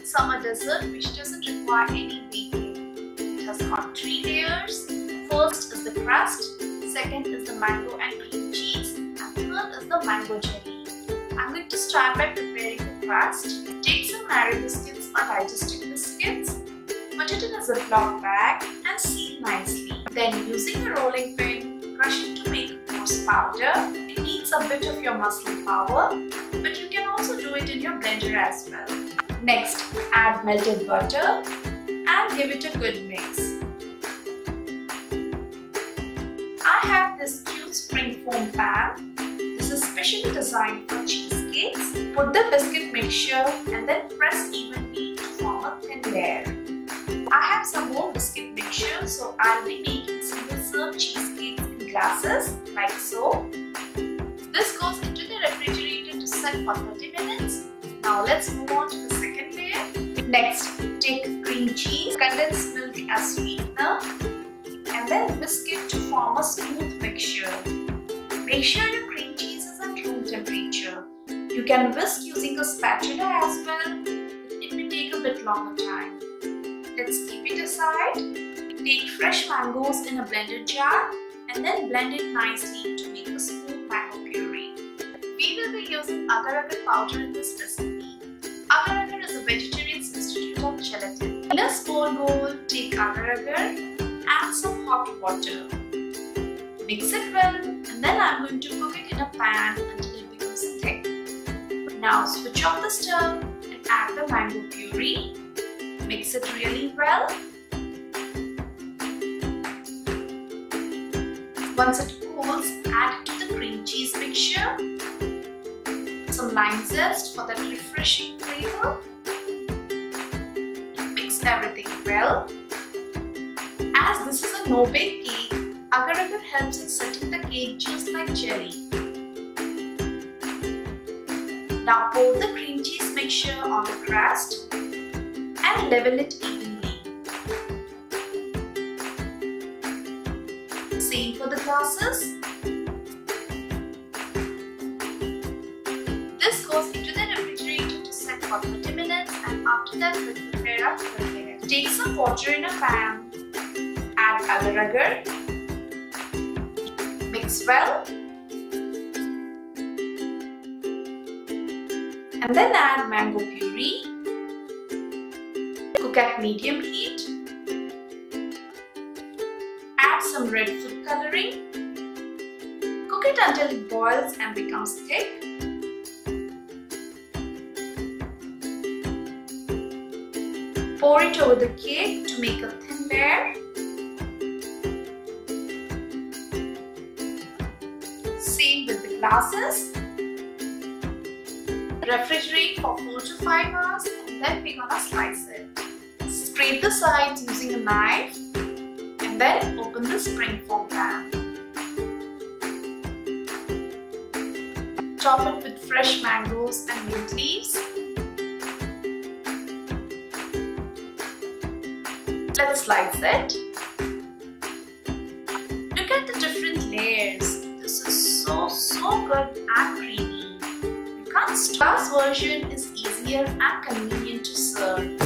perfect summer dessert which doesn't require any baking. It has got 3 layers. First is the crust, second is the mango and cream cheese, and third is the mango jelly. I'm going to start by preparing the crust. Take some Marie biscuits or Digestive biscuits, put it in a Ziploc bag and seal nicely. Then using a rolling pin, crush it to make coarse powder. It needs a bit of your muscle power, but you can also do it in your blender as well. Next, add melted butter and give it a good mix. I have this cute Springform pan. This is specially designed for cheesecakes. Put the biscuit mixture and then press evenly to form a thin layer. I have some more biscuit mixture, so I'll be making single serve cheesecakes in glasses like so. This goes into the refrigerator to set for 30 minutes. Now let's move on to the second layer. Next, take cream cheese, condensed milk as sweetener, and then whisk it to form a smooth mixture. Make sure your cream cheese is at room temperature. You can whisk using a spatula as well. It may take a bit longer time. Let's keep it aside. Take fresh mangoes in a blender jar and then blend it nicely to make a smooth mango puree. We will be using Agar powder in this recipe. Agar is a vegetarian substitute of gelatin. In a small bowl, take Agar, add some hot water. Mix it well, and then I'm going to cook it in a pan until it becomes thick. Now switch off the stove and add the mango puree. Mix it really well. Once it cools, add it to the cream cheese mixture. Some lime zest for that refreshing flavor. Mix everything well. As this is a no-bake cake, Agar helps in setting the cake just like jelly. Now pour the cream cheese mixture on the crust and level it evenly. Same for the glasses. This goes into the refrigerator to set for 30 minutes, and after that we'll prepare our filling. Take some water in a pan, add Agar, mix well, and then add mango puree. Cook at medium heat. Add some red food coloring. Cook it until it boils and becomes thick. Pour it over the cake to make a thin layer. Same with the glasses. Refrigerate for 4 to 5 hours and then we're gonna slice it. Scrape the sides using a knife and then open the Springform pan. Top it with fresh mangoes and mint leaves. Let's slice it. Look at the different layers. This is so good and creamy. You can't stop. This version is easier and convenient to serve.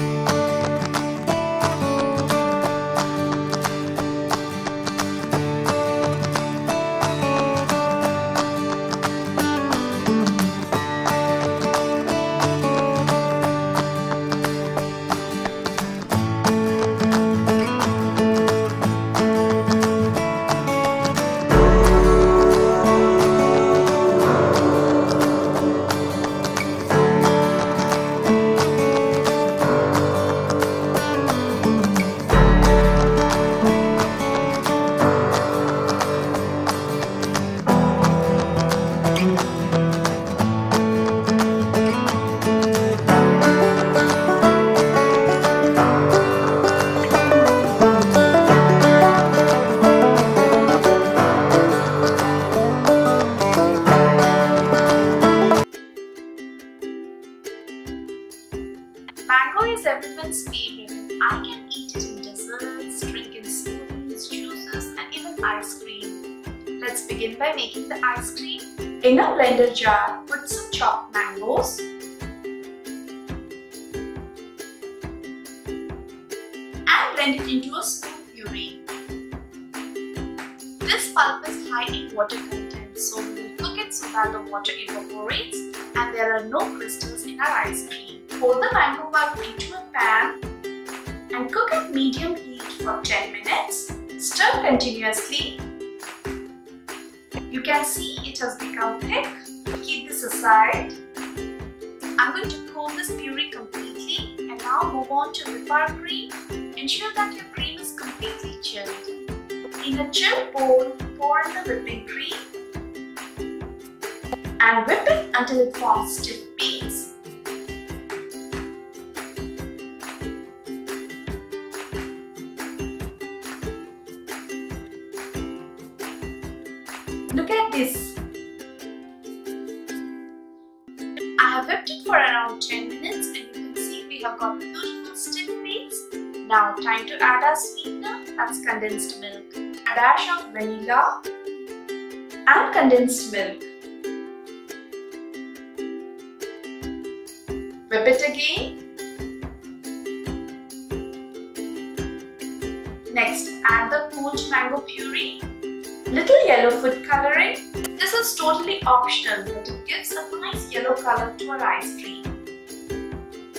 Mango is everyone's favorite. I can eat it in desserts, drink in smoothies, juices, and even ice cream. Let's begin by making the ice cream. In a blender jar, put some chopped mangoes, blend it into a smooth puree. This pulp is high in water content, so we will cook it so that the water evaporates and there are no crystals in our ice cream. Pour the mango pulp into a pan and cook at medium heat for 10 minutes. Stir continuously. You can see it has become thick. Keep this aside. I'm going to cool this puree completely and now move on to whip our cream. Ensure that your cream is completely chilled. In a chilled bowl, pour in the whipping cream and whip it until it forms stiff beads. Look at this. I have whipped it for around 10 minutes and you can see we have got beautiful stiff beads. Now time to add our sweetener, that's condensed milk. A dash of vanilla and condensed milk. Whip it again. Next, add the cooled mango puree. Little yellow food coloring. This is totally optional, but it gives a nice yellow color to our ice cream.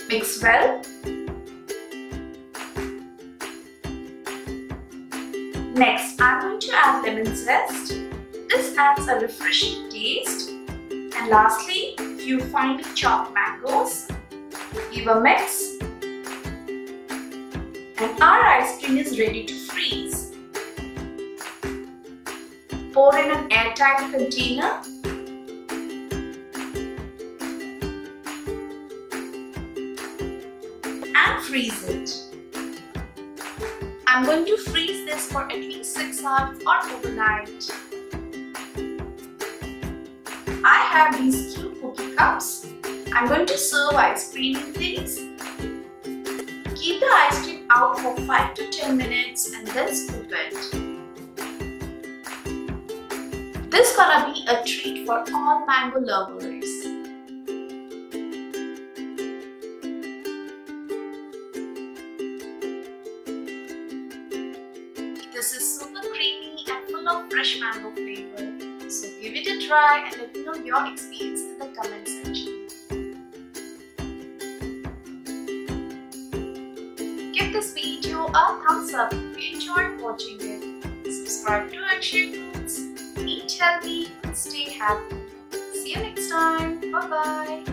Mix well. Next, I'm going to add lemon zest. This adds a refreshing taste. And lastly, few finely chopped mangoes. Give a mix. And our ice cream is ready to freeze. Pour in an airtight container. And freeze it. I'm going to freeze this for at least 6 hours or overnight. I have these cute cookie cups. I'm going to serve ice cream in these. Keep the ice cream out for 5 to 10 minutes and then scoop it. This is gonna be a treat for all mango lovers. This is super creamy and full of fresh mango flavor. So give it a try and let me know your experience in the comment section. Give this video a thumbs up if you enjoyed watching it. Subscribe to Agar Foods. Eat healthy and stay happy. See you next time. Bye bye.